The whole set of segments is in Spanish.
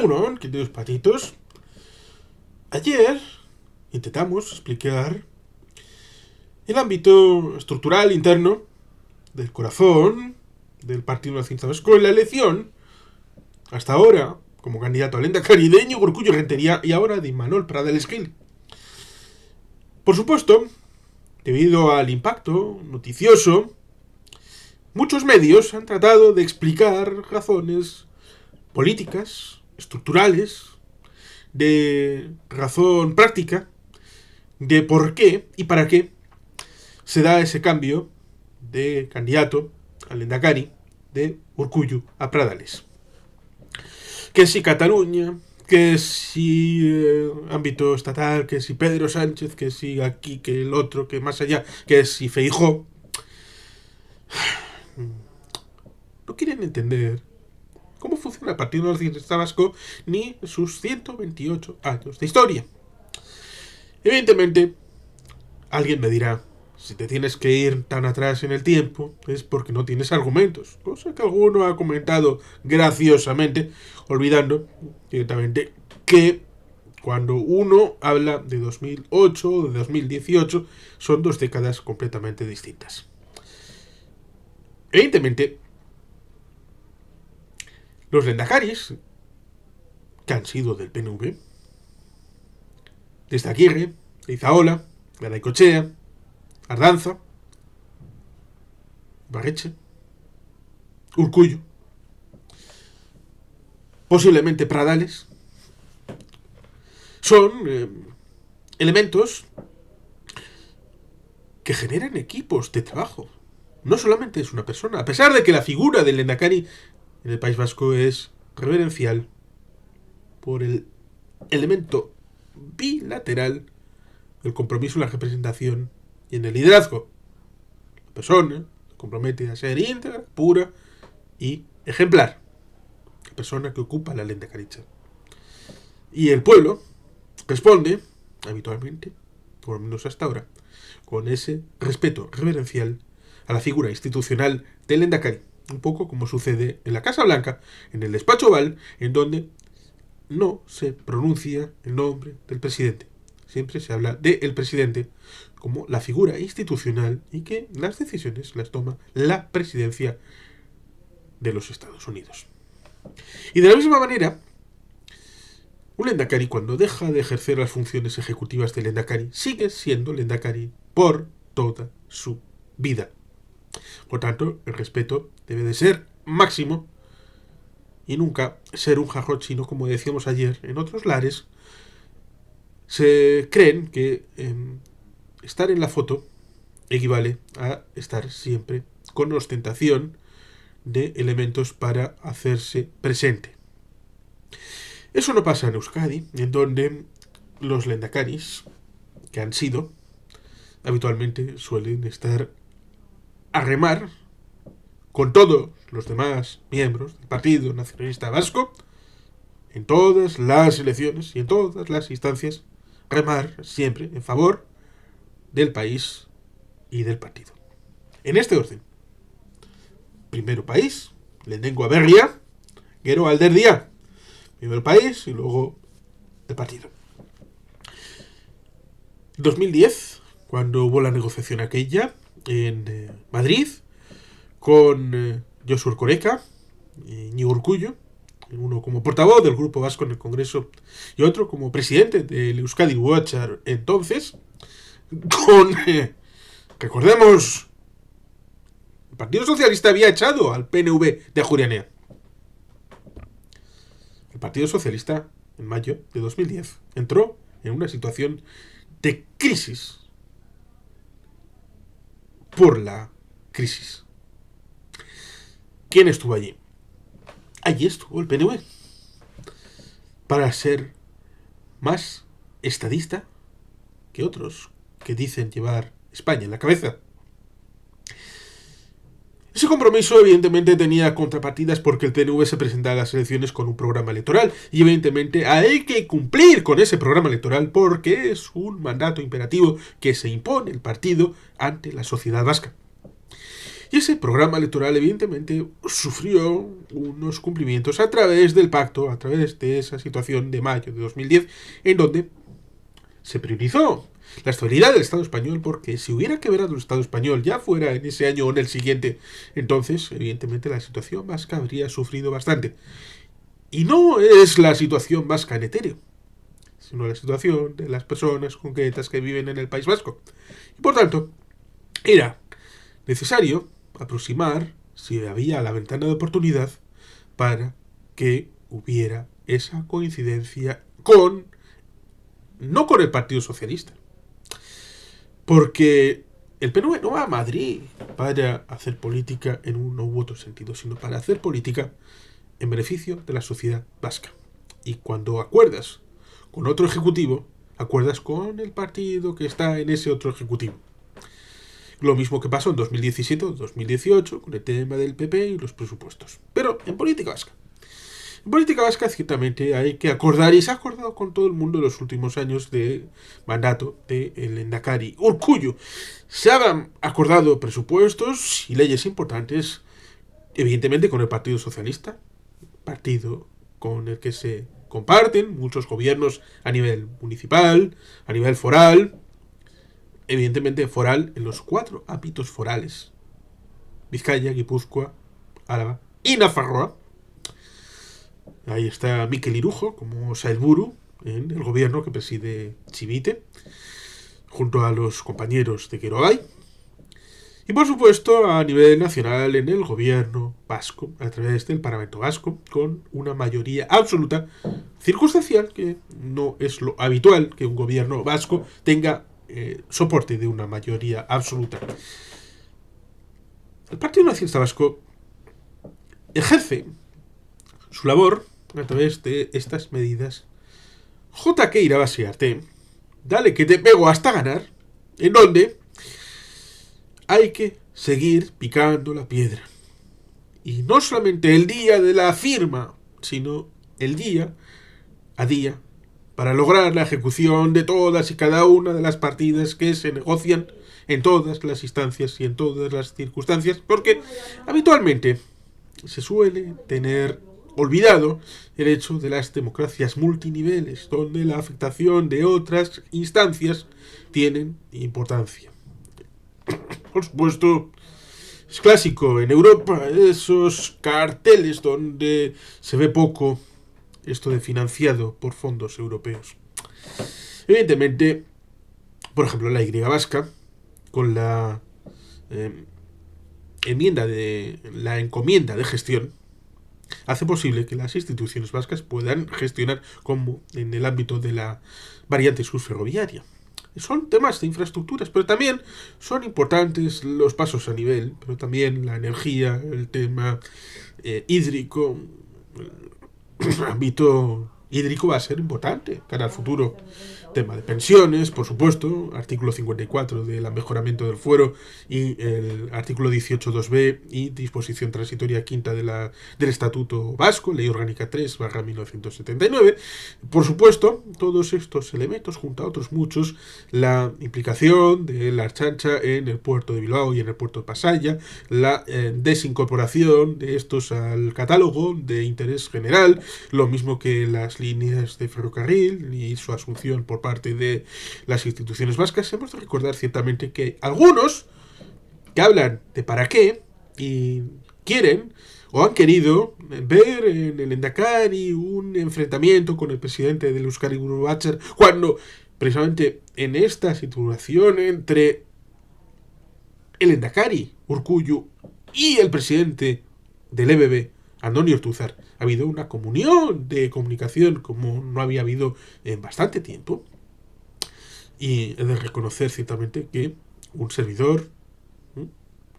Egunon, queridos patitos. Ayer intentamos explicar el ámbito estructural interno del corazón del Partido Nacionalista Vasco en la elección, hasta ahora, como candidato a Lehendakari de Íñigo Urkullu Rentería y ahora de Imanol Pradales Gil. Por supuesto, debido al impacto noticioso, muchos medios han tratado de explicar razones políticas, estructurales, de razón práctica, de por qué y para qué se da ese cambio de candidato al Lehendakari de Urkullu a Pradales. Que si Cataluña, que si ámbito estatal, que si Pedro Sánchez, que si aquí, que el otro, que más allá, que si Feijóo. No quieren entender cómo funciona el Partido Nacionalista Vasco ni sus 128 años de historia. Evidentemente, alguien me dirá, si te tienes que ir tan atrás en el tiempo es porque no tienes argumentos, cosa que alguno ha comentado graciosamente, olvidando directamente que cuando uno habla de 2008 o de 2018 son 2 décadas completamente distintas. Evidentemente, los lehendakaris que han sido del PNV, desde Aguirre, Izaola, Garaikoetxea, Ardanza, Barreche, Urkullu, posiblemente Pradales, son elementos que generan equipos de trabajo. No solamente es una persona, a pesar de que la figura del Lehendakari en el País Vasco es reverencial por el elemento bilateral del compromiso en la representación y en el liderazgo. La persona se compromete a ser íntegra, pura y ejemplar. La persona que ocupa la Lehendakaritza. Y el pueblo responde, habitualmente, por lo menos hasta ahora, con ese respeto reverencial a la figura institucional del Lehendakari. Un poco como sucede en la Casa Blanca, en el despacho Oval, en donde no se pronuncia el nombre del presidente. Siempre se habla del presidente como la figura institucional y que las decisiones las toma la presidencia de los Estados Unidos. Y de la misma manera, un Lehendakari, cuando deja de ejercer las funciones ejecutivas del Lehendakari, sigue siendo Lehendakari por toda su vida. Por tanto, el respeto debe de ser máximo y nunca ser un jarro chino, como decíamos ayer. En otros lares se creen que estar en la foto equivale a estar siempre con ostentación de elementos para hacerse presente. Eso no pasa en Euskadi, en donde los lehendakaris que han sido habitualmente suelen estar a remar con todos los demás miembros del Partido Nacionalista Vasco en todas las elecciones y en todas las instancias, remar siempre en favor del país y del partido. En este orden: primero país, lehenengo aberria, gero alderdia. Primero el país y luego el partido. 2010, cuando hubo la negociación aquella en Madrid con Josu Erkoreka y Íñigo Urkullu, uno como portavoz del Grupo Vasco en el Congreso y otro como presidente del Euskadi Watcher entonces, con, recordemos, el Partido Socialista había echado al PNV de Ajuria Enea. El Partido Socialista, en mayo de 2010, entró en una situación de crisis por la crisis. ¿Quién estuvo allí? Allí estuvo el PNV, para ser más estadista que otros que dicen llevar España en la cabeza. Ese compromiso evidentemente tenía contrapartidas porque el PNV se presentaba a las elecciones con un programa electoral y evidentemente hay que cumplir con ese programa electoral porque es un mandato imperativo que se impone el partido ante la sociedad vasca. Y ese programa electoral, evidentemente, sufrió unos cumplimientos a través del pacto, a través de esa situación de mayo de 2010, en donde se priorizó la estabilidad del Estado español, porque si hubiera quebrado el Estado español, ya fuera en ese año o en el siguiente, entonces, evidentemente, la situación vasca habría sufrido bastante. Y no es la situación vasca en etéreo, sino la situación de las personas concretas que viven en el País Vasco. Y por tanto, era necesario aproximar si había la ventana de oportunidad para que hubiera esa coincidencia con, no con el Partido Socialista, porque el PNV no va a Madrid para hacer política en uno u otro sentido, sino para hacer política en beneficio de la sociedad vasca. Y cuando acuerdas con otro ejecutivo, acuerdas con el partido que está en ese otro ejecutivo. Lo mismo que pasó en 2017 o 2018 con el tema del PP y los presupuestos. Pero en política vasca. En política vasca ciertamente hay que acordar, y se ha acordado con todo el mundo en los últimos años de mandato del Lehendakari Urkullu. Se han acordado presupuestos y leyes importantes, evidentemente con el Partido Socialista, partido con el que se comparten muchos gobiernos a nivel municipal, a nivel foral, evidentemente foral en los 4 ámbitos forales: Vizcaya, Guipúzcoa, Álava y Nafarroa. Ahí está Mikel Irujo como Sailburu en el gobierno que preside Chivite, junto a los compañeros de Quirogay. Y por supuesto a nivel nacional en el gobierno vasco, a través del Parlamento Vasco, con una mayoría absoluta, circunstancial, que no es lo habitual que un gobierno vasco tenga soporte de una mayoría absoluta. El Partido Nacionalista Vasco ejerce su labor a través de estas medidas. JK irabaziarte, dale que te pego hasta ganar, en donde hay que seguir picando la piedra. Y no solamente el día de la firma, sino el día a día, para lograr la ejecución de todas y cada una de las partidas que se negocian en todas las instancias y en todas las circunstancias, porque habitualmente se suele tener olvidado el hecho de las democracias multiniveles, donde la afectación de otras instancias tienen importancia. Por supuesto, es clásico en Europa esos carteles donde se ve poco esto de financiado por fondos europeos. Evidentemente, por ejemplo, la Y vasca, con la encomienda de gestión, hace posible que las instituciones vascas puedan gestionar como en el ámbito de la variante sur ferroviaria. Son temas de infraestructuras, pero también son importantes los pasos a nivel, pero también la energía, el tema hídrico. El ámbito hídrico va a ser importante cara al futuro. Tema de pensiones, por supuesto, artículo 54 del mejoramiento del fuero y el artículo 18.2b y disposición transitoria quinta del Estatuto Vasco, Ley Orgánica 3/1979. Por supuesto, todos estos elementos, junto a otros muchos, la implicación de la Ertzaintza en el puerto de Bilbao y en el puerto de Pasaia, la desincorporación de estos al catálogo de interés general, lo mismo que las líneas de ferrocarril y su asunción por parte de las instituciones vascas. Hemos de recordar ciertamente que algunos que hablan de para qué y quieren o han querido ver en el Lehendakari un enfrentamiento con el presidente del Euskadi Buru Batzar, cuando precisamente en esta situación entre el Lehendakari Urkullu y el presidente del EBB, Andoni Ortuzar, ha habido una comunión de comunicación como no había habido en bastante tiempo. Y he de reconocer ciertamente que un servidor,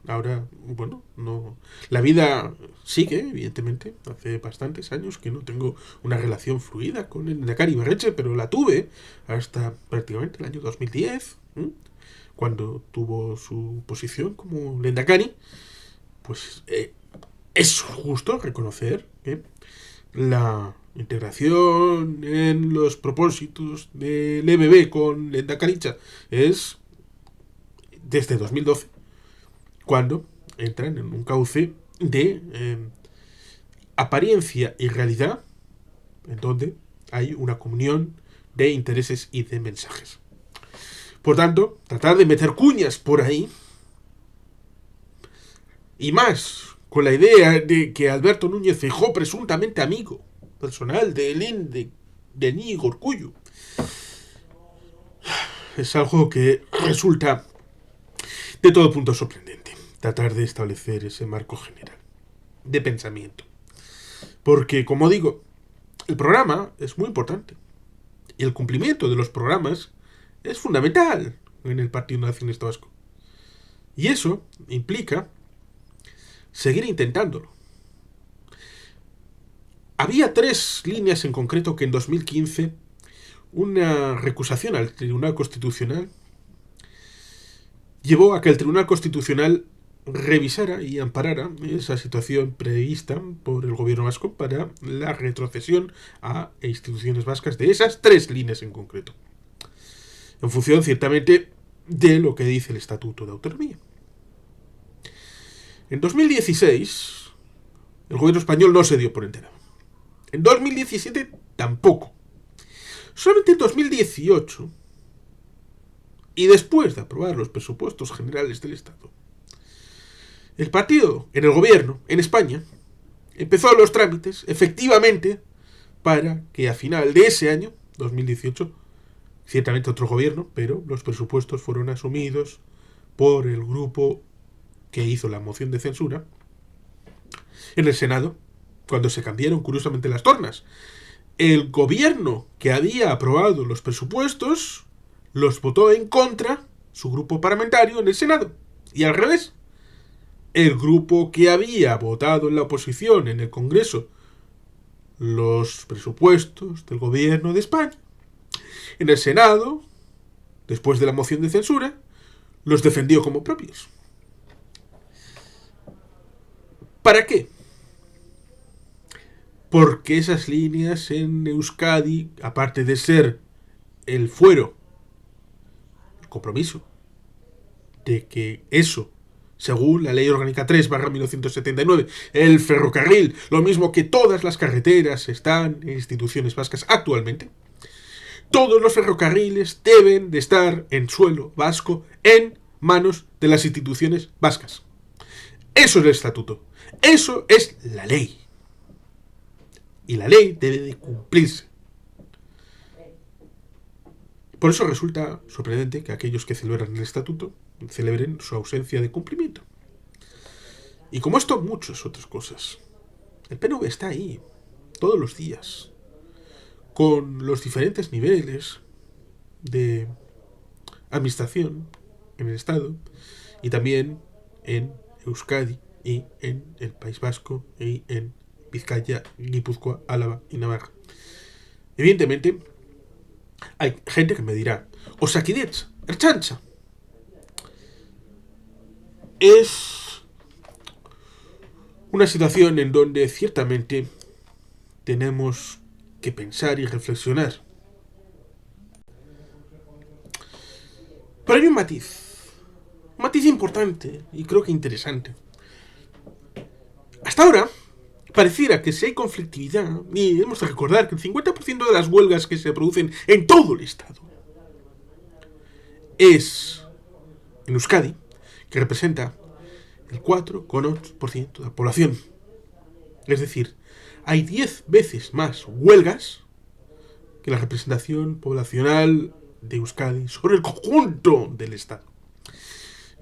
ahora, bueno, no, la vida sigue, evidentemente. Hace bastantes años que no tengo una relación fluida con el Lehendakari Ibarretxe, pero la tuve hasta prácticamente el año 2010, cuando tuvo su posición como Lehendakari. Pues es justo reconocer que la integración en los propósitos del EBB con Lehendakaritza es desde 2012, cuando entran en un cauce de apariencia y realidad, en donde hay una comunión de intereses y de mensajes. Por tanto, tratar de meter cuñas por ahí, y más con la idea de que Alberto Núñez Feijóo, presuntamente amigo personal de Elín de Íñigo Urkullu, es algo que resulta de todo punto sorprendente. Tratar de establecer ese marco general de pensamiento. Porque, como digo, el programa es muy importante. Y el cumplimiento de los programas es fundamental en el Partido Nacionalista Vasco. Y eso implica seguir intentándolo. Había 3 líneas en concreto que en 2015 una recusación al Tribunal Constitucional llevó a que el Tribunal Constitucional revisara y amparara esa situación prevista por el gobierno vasco para la retrocesión a instituciones vascas de esas 3 líneas en concreto. En función, ciertamente, de lo que dice el Estatuto de Autonomía. En 2016, el gobierno español no se dio por enterado. En 2017 tampoco. Solamente en 2018, y después de aprobar los presupuestos generales del Estado, el partido en el gobierno, en España, empezó los trámites, efectivamente, para que a final de ese año, 2018, ciertamente otro gobierno, pero los presupuestos fueron asumidos por el grupo que hizo la moción de censura en el Senado, cuando se cambiaron curiosamente las tornas. El gobierno que había aprobado los presupuestos los votó en contra su grupo parlamentario en el Senado. Y al revés, el grupo que había votado en la oposición en el Congreso los presupuestos del gobierno de España, en el Senado, después de la moción de censura, los defendió como propios. ¿Para qué? Porque esas líneas en Euskadi, aparte de ser el fuero, el compromiso de que eso, según la Ley Orgánica 3/1979, el ferrocarril, lo mismo que todas las carreteras, están en instituciones vascas actualmente, todos los ferrocarriles deben de estar en suelo vasco, en manos de las instituciones vascas. Eso es el estatuto. Eso es la ley. Y la ley debe de cumplirse. Por eso resulta sorprendente que aquellos que celebran el estatuto celebren su ausencia de cumplimiento. Y como esto, muchas otras cosas. El PNV está ahí, todos los días, con los diferentes niveles de administración en el Estado y también en Euskadi y en el País Vasco y en Vizcaya, Guipúzcoa, Álava y Navarra. Evidentemente, hay gente que me dirá, Osakidetza, Ertzaintza, es una situación en donde ciertamente tenemos que pensar y reflexionar. Pero hay un matiz importante y creo que interesante. Hasta ahora, pareciera que si hay conflictividad, y hemos de recordar que el 50% de las huelgas que se producen en todo el Estado es en Euskadi, que representa el 4,8% de la población. Es decir, hay 10 veces más huelgas que la representación poblacional de Euskadi sobre el conjunto del Estado.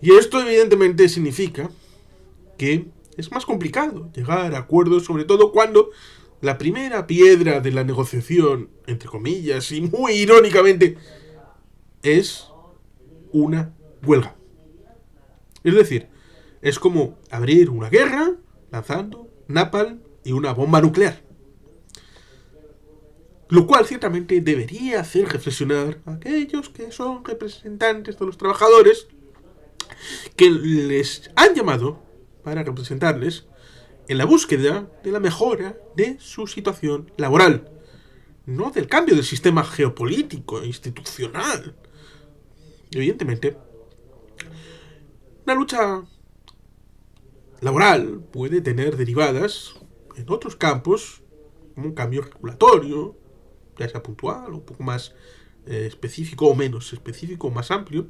Y esto evidentemente significa que es más complicado llegar a acuerdos, sobre todo cuando la primera piedra de la negociación, entre comillas, y muy irónicamente, es una huelga. Es decir, es como abrir una guerra lanzando napalm y una bomba nuclear. Lo cual ciertamente debería hacer reflexionar a aquellos que son representantes de los trabajadores que les han llamado para representarles en la búsqueda de la mejora de su situación laboral, no del cambio del sistema geopolítico e institucional. Evidentemente, una lucha laboral puede tener derivadas en otros campos, como un cambio regulatorio, ya sea puntual o un poco más específico o menos específico o más amplio.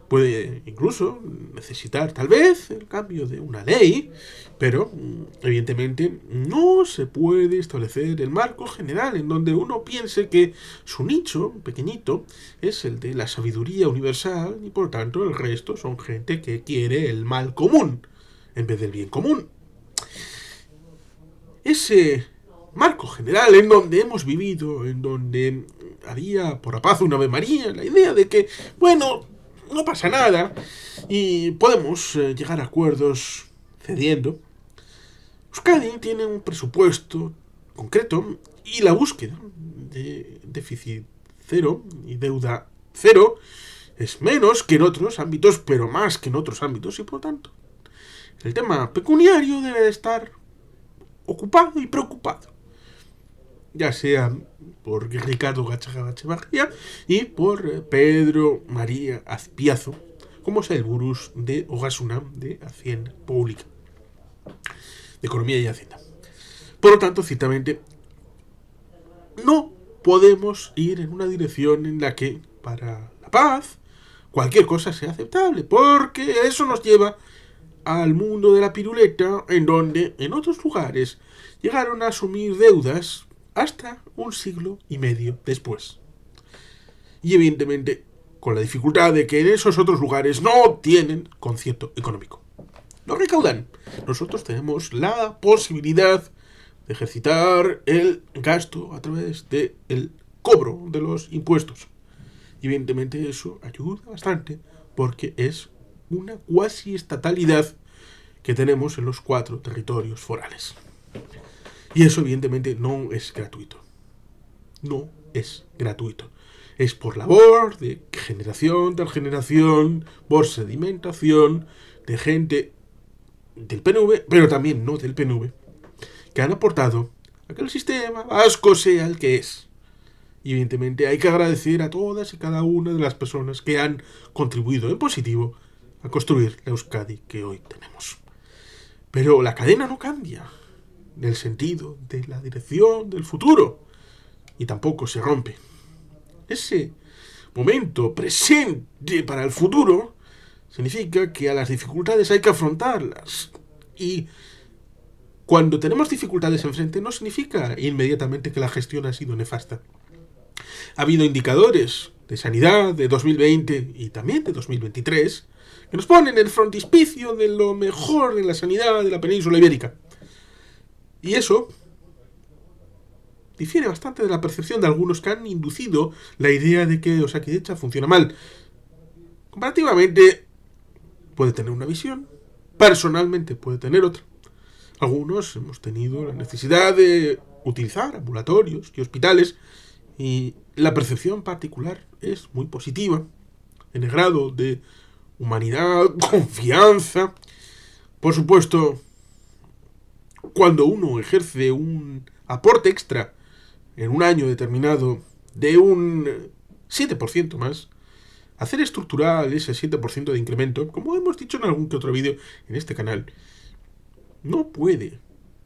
Puede incluso necesitar tal vez el cambio de una ley, pero evidentemente no se puede establecer el marco general en donde uno piense que su nicho pequeñito es el de la sabiduría universal y por tanto el resto son gente que quiere el mal común en vez del bien común. Ese marco general en donde hemos vivido, en donde había por la paz una Ave María, la idea de que, bueno, no pasa nada y podemos llegar a acuerdos cediendo. Euskadi tiene un presupuesto concreto y la búsqueda de déficit cero y deuda cero es menos que en otros ámbitos, pero más que en otros ámbitos y por tanto el tema pecuniario debe de estar ocupado y preocupado, ya sea por Ricardo Gachagachevarría y por Pedro María Azpiazu, como Sailburus de Ogasuna de Hacienda Pública, de Economía y Hacienda. Por lo tanto, ciertamente, no podemos ir en una dirección en la que, para la paz, cualquier cosa sea aceptable, porque eso nos lleva al mundo de la piruleta, en donde en otros lugares llegaron a asumir deudas hasta un siglo y medio después. Y evidentemente con la dificultad de que en esos otros lugares no tienen concierto económico. No recaudan. Nosotros tenemos la posibilidad de ejercitar el gasto a través del cobro de los impuestos. Y evidentemente eso ayuda bastante porque es una cuasi estatalidad que tenemos en los 4 territorios forales. Y eso evidentemente no es gratuito. No es gratuito. Es por labor de generación tras generación, por sedimentación de gente del PNV, pero también no del PNV, que han aportado a que el sistema vasco sea el que es. Y evidentemente hay que agradecer a todas y cada una de las personas que han contribuido en positivo a construir la Euskadi que hoy tenemos. Pero la cadena no cambia, en el sentido de la dirección del futuro, y tampoco se rompe. Ese momento presente para el futuro significa que a las dificultades hay que afrontarlas. Y cuando tenemos dificultades enfrente no significa inmediatamente que la gestión ha sido nefasta. Ha habido indicadores de sanidad de 2020 y también de 2023 que nos ponen el frontispicio de lo mejor en la sanidad de la península ibérica. Y eso difiere bastante de la percepción de algunos que han inducido la idea de que Osakidetza funciona mal. Comparativamente, puede tener una visión, personalmente puede tener otra. Algunos hemos tenido la necesidad de utilizar ambulatorios y hospitales y la percepción particular es muy positiva en el grado de humanidad, confianza. Por supuesto, cuando uno ejerce un aporte extra en un año determinado de un 7% más, hacer estructural ese 7% de incremento, como hemos dicho en algún que otro vídeo en este canal, no puede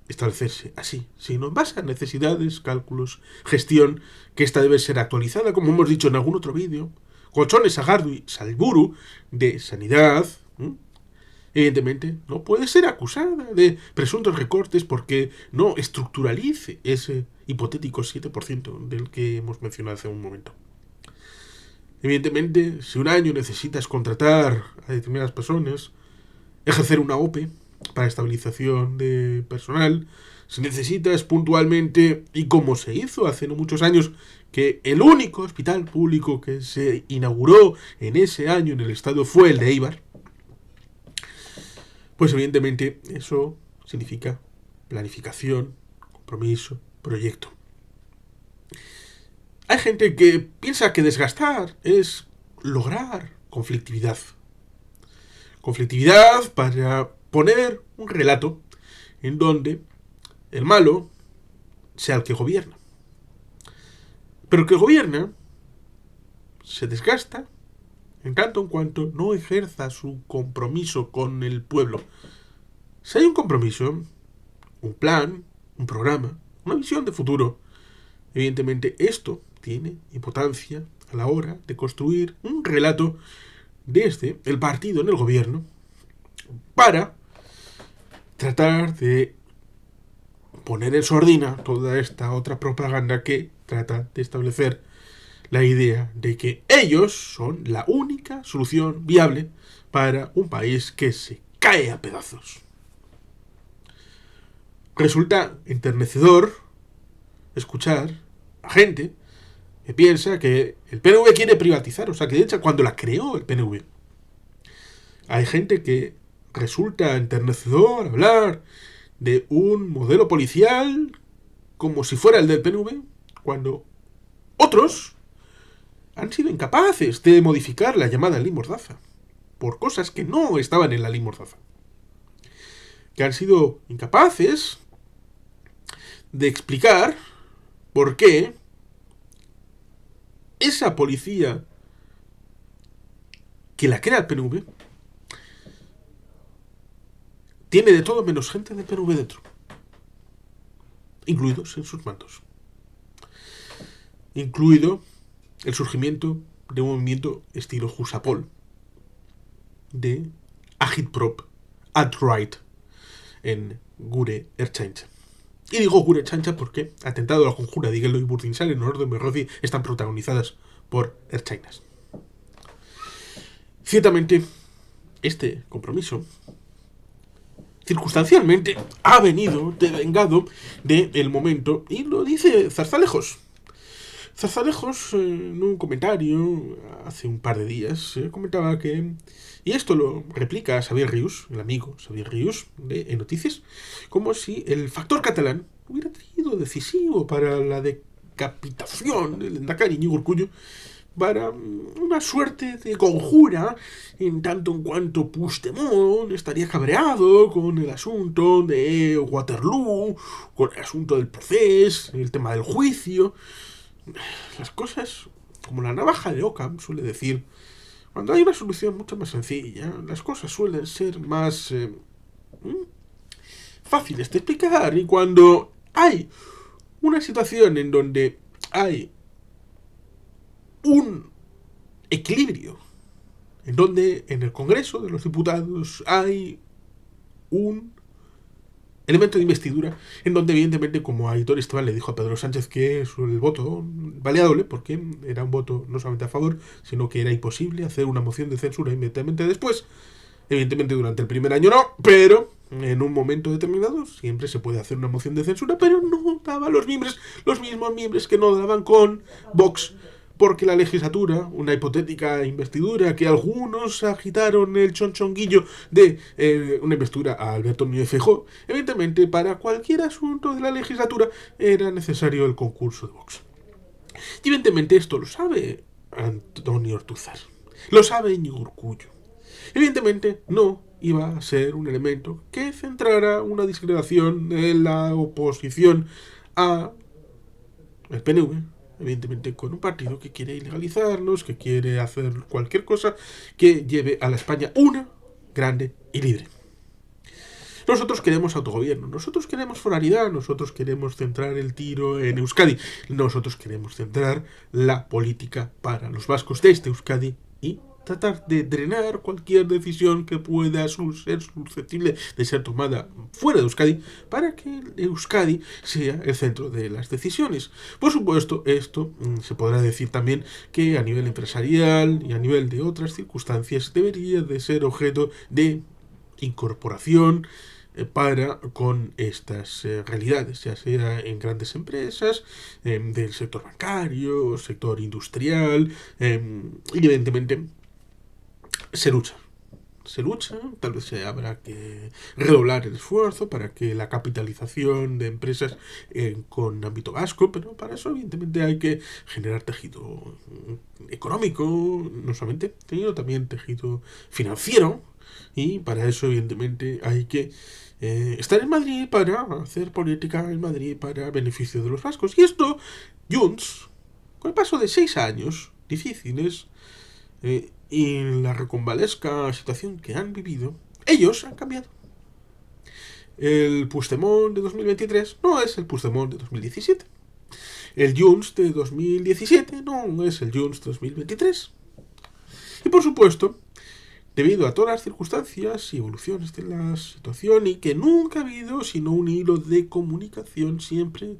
establecerse así, sino en base a necesidades, cálculos, gestión, que esta debe ser actualizada, como hemos dicho en algún otro vídeo. Colchón Sagardui Salburu de Sanidad, evidentemente, no puede ser acusada de presuntos recortes porque no estructuralice ese hipotético 7% del que hemos mencionado hace un momento. Evidentemente, si un año necesitas contratar a determinadas personas, ejercer una OPE para estabilización de personal, si necesitas puntualmente, y como se hizo hace no muchos años, que el único hospital público que se inauguró en ese año en el estado fue el de Eibar, pues evidentemente eso significa planificación, compromiso, proyecto. Hay gente que piensa que desgastar es lograr conflictividad. Conflictividad para poner un relato en donde el malo sea el que gobierna. Pero el que gobierna se desgasta en tanto en cuanto no ejerza su compromiso con el pueblo. Si hay un compromiso, un plan, un programa, una visión de futuro, evidentemente esto tiene importancia a la hora de construir un relato desde el partido en el gobierno para tratar de poner en sordina toda esta otra propaganda que trata de establecer la idea de que ellos son la única solución viable para un país que se cae a pedazos. Resulta enternecedor escuchar a gente que piensa que el PNV quiere privatizar, o sea, que de hecho cuando la creó el PNV, hay gente que resulta enternecedor hablar de un modelo policial como si fuera el del PNV, cuando otros han sido incapaces de modificar la llamada ley Mordaza por cosas que no estaban en la ley Mordaza, que han sido incapaces de explicar por qué esa policía que la crea el PNV tiene de todo menos gente del PNV dentro, incluidos en sus mandos, incluido el surgimiento de un movimiento estilo Jusapol, de Agitprop, Alt-Right, en Gure Ertzaintza. Y digo Gure Ertzaintza porque Atentado a la Conjura de Igueldo y Burdinsal en honor de Merrozi están protagonizadas por ertzainas. Ciertamente, este compromiso circunstancialmente ha venido devengado del momento, y lo dice Zarzalejos. Zarzalejos, en un comentario hace un par de días, comentaba que, y esto lo replica Xavier Rius, el amigo Xavier Rius de Noticias, como si el factor catalán hubiera sido decisivo para la decapitación del Lehendakari Iñigo Urkullu, para una suerte de conjura, en tanto en cuanto Puigdemont estaría cabreado con el asunto de Waterloo, con el asunto del proceso, el tema del juicio. Las cosas, como la navaja de Occam suele decir, cuando hay una solución mucho más sencilla, las cosas suelen ser más fáciles de explicar. Y cuando hay una situación en donde hay un equilibrio, en donde en el Congreso de los Diputados hay un elemento de investidura, en donde evidentemente, como Aitor Esteban le dijo a Pedro Sánchez que el voto valía doble, porque era un voto no solamente a favor, sino que era imposible hacer una moción de censura inmediatamente después. Evidentemente durante el primer año no, pero en un momento determinado siempre se puede hacer una moción de censura, pero no daba los mismos miembros que no daban con Vox, porque la legislatura, una hipotética investidura que algunos agitaron el chonchonguillo de una investidura a Alberto Núñez Feijóo, evidentemente para cualquier asunto de la legislatura era necesario el concurso de Vox. Y evidentemente esto lo sabe Antonio Ortúzar, lo sabe Iñigo Urkullu. Evidentemente no iba a ser un elemento que centrara una disgregación en la oposición a el PNV, evidentemente con un partido que quiere ilegalizarnos, que quiere hacer cualquier cosa que lleve a la España una, grande y libre. Nosotros queremos autogobierno, nosotros queremos foralidad, nosotros queremos centrar el tiro en Euskadi, nosotros queremos centrar la política para los vascos desde Euskadi y tratar de drenar cualquier decisión que pueda ser susceptible de ser tomada fuera de Euskadi para que Euskadi sea el centro de las decisiones. Por supuesto, esto se podrá decir también que a nivel empresarial y a nivel de otras circunstancias debería de ser objeto de incorporación para con estas realidades, ya sea en grandes empresas, del sector bancario, sector industrial, y evidentemente se lucha. Tal vez habrá que redoblar el esfuerzo para que la capitalización de empresas con ámbito vasco, pero para eso evidentemente hay que generar tejido económico, no solamente, sino también tejido financiero, y para eso evidentemente hay que estar en Madrid para hacer política en Madrid para beneficio de los vascos. Y esto, Junts, con el paso de 6 años difíciles, y la reconvalesca situación que han vivido, ellos han cambiado. El Puigdemont de 2023 no es el Puigdemont de 2017. El Junts de 2017 no es el Junts de 2023. Y por supuesto, debido a todas las circunstancias y evoluciones de la situación, y que nunca ha habido sino un hilo de comunicación, siempre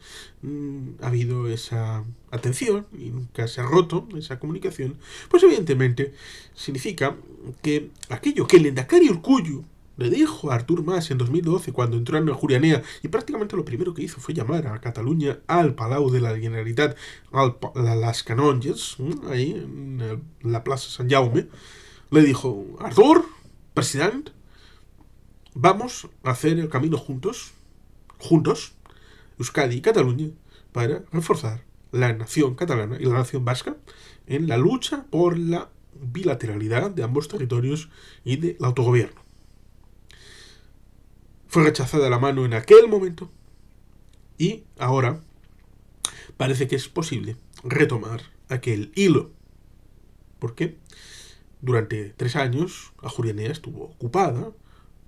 ha habido esa atención y nunca se ha roto esa comunicación, pues evidentemente significa que aquello que el Endacari Urkullu le dijo a Artur Mas en 2012 cuando entró en Ajurianea, y prácticamente lo primero que hizo fue llamar a Cataluña al Palau de la Generalitat, a las Canonges, ahí en la Plaza San Jaume, le dijo: Artur, presidente, vamos a hacer el camino juntos, Euskadi y Cataluña, para reforzar la nación catalana y la nación vasca en la lucha por la bilateralidad de ambos territorios y del autogobierno. Fue rechazada la mano en aquel momento y ahora parece que es posible retomar aquel hilo. ¿Por qué? Durante 3 años, Ajurianea estuvo ocupada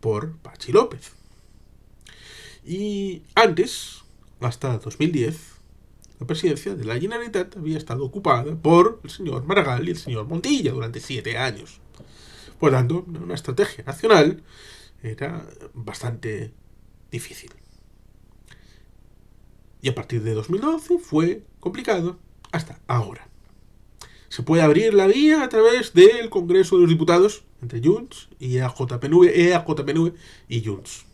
por Patxi López. Y antes, hasta 2010, la presidencia de la Generalitat había estado ocupada por el señor Maragall y el señor Montilla durante 7 años. Por tanto, una estrategia nacional era bastante difícil. Y a partir de 2012 fue complicado hasta ahora. Se puede abrir la vía a través del Congreso de los Diputados entre Junts y EAJPNV y Junts.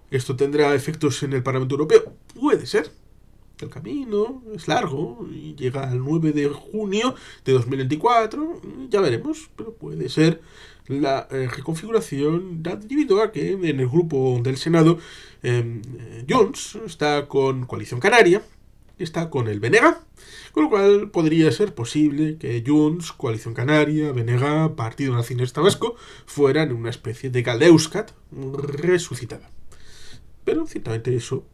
¿Esto tendrá efectos en el Parlamento Europeo? Puede ser. El camino es largo y llega al 9 de junio de 2024, ya veremos, pero puede ser la reconfiguración debido a que en el grupo del Senado Junts está con Coalición Canaria, está con el BNG, con lo cual podría ser posible que Junts, Coalición Canaria, BNG, Partido Nacionalista Vasco fueran una especie de Galdeuskat resucitada. Pero ciertamente eso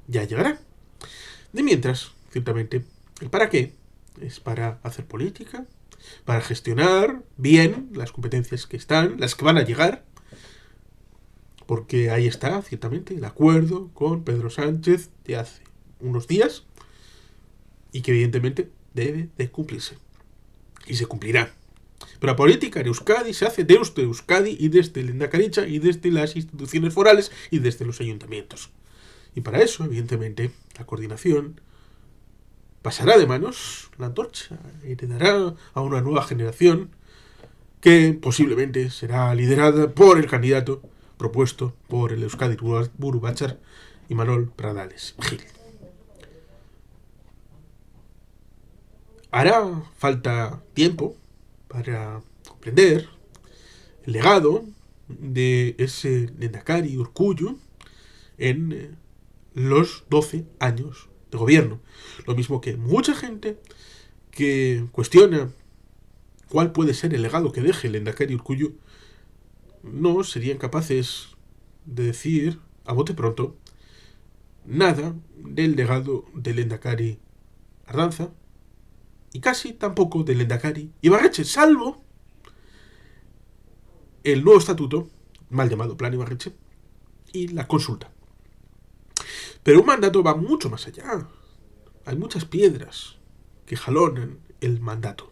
ya llegará. De mientras, ciertamente, el para qué es para hacer política, para gestionar bien las competencias que están, las que van a llegar, porque ahí está, ciertamente, el acuerdo con Pedro Sánchez de hace unos días y que evidentemente debe de cumplirse. Y se cumplirá. Pero la política en Euskadi se hace desde Euskadi y desde el Lehendakaritza y desde las instituciones forales y desde los ayuntamientos. Y para eso, evidentemente, la coordinación pasará de manos, la antorcha heredará a una nueva generación que posiblemente será liderada por el candidato propuesto por el Euskadi Buru Batzar Imanol Pradales Gil. Hará falta tiempo para comprender el legado de ese Lehendakari Urkullu en los 12 años de gobierno. Lo mismo que mucha gente que cuestiona cuál puede ser el legado que deje el Lehendakari Urkullu no serían capaces de decir a bote pronto nada del legado del Lehendakari Ardanza y casi tampoco del Lehendakari Ibarretxe, salvo el nuevo estatuto, mal llamado Plan Ibarretxe, y la consulta. Pero un mandato va mucho más allá. Hay muchas piedras que jalonan el mandato.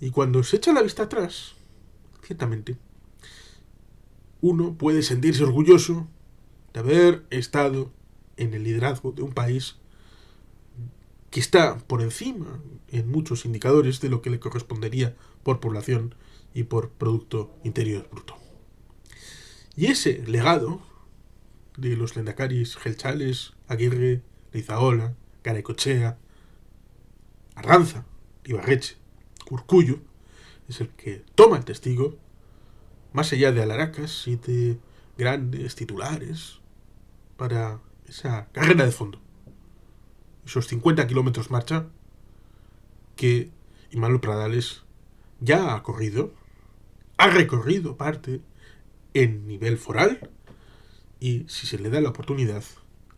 Y cuando se echa la vista atrás, ciertamente, uno puede sentirse orgulloso de haber estado en el liderazgo de un país que está por encima en muchos indicadores de lo que le correspondería por población y por Producto Interior Bruto. Y ese legado de los lehendakaris Jeltzales, Aguirre, Leizaola, Garaikoetxea, Ardanza, Ibarretxe, Urkullu, es el que toma el testigo, más allá de alaracas y de grandes titulares, para esa carrera de fondo. Esos 50 kilómetros marcha que Imanol Pradales ya ha corrido, ha recorrido parte en nivel foral y si se le da la oportunidad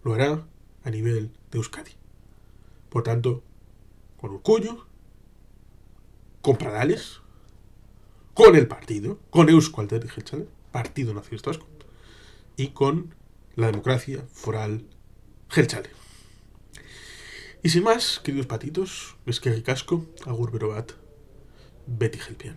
lo hará a nivel de Euskadi. Por tanto, con Urkullu, con Pradales, con el partido, con Eusko Alderdi Jeltzale, Partido Nacionalista Vasco, y con la democracia foral jeltzale. Y sin más, queridos patitos, es que ricasco, agur berobat, beti gelpian.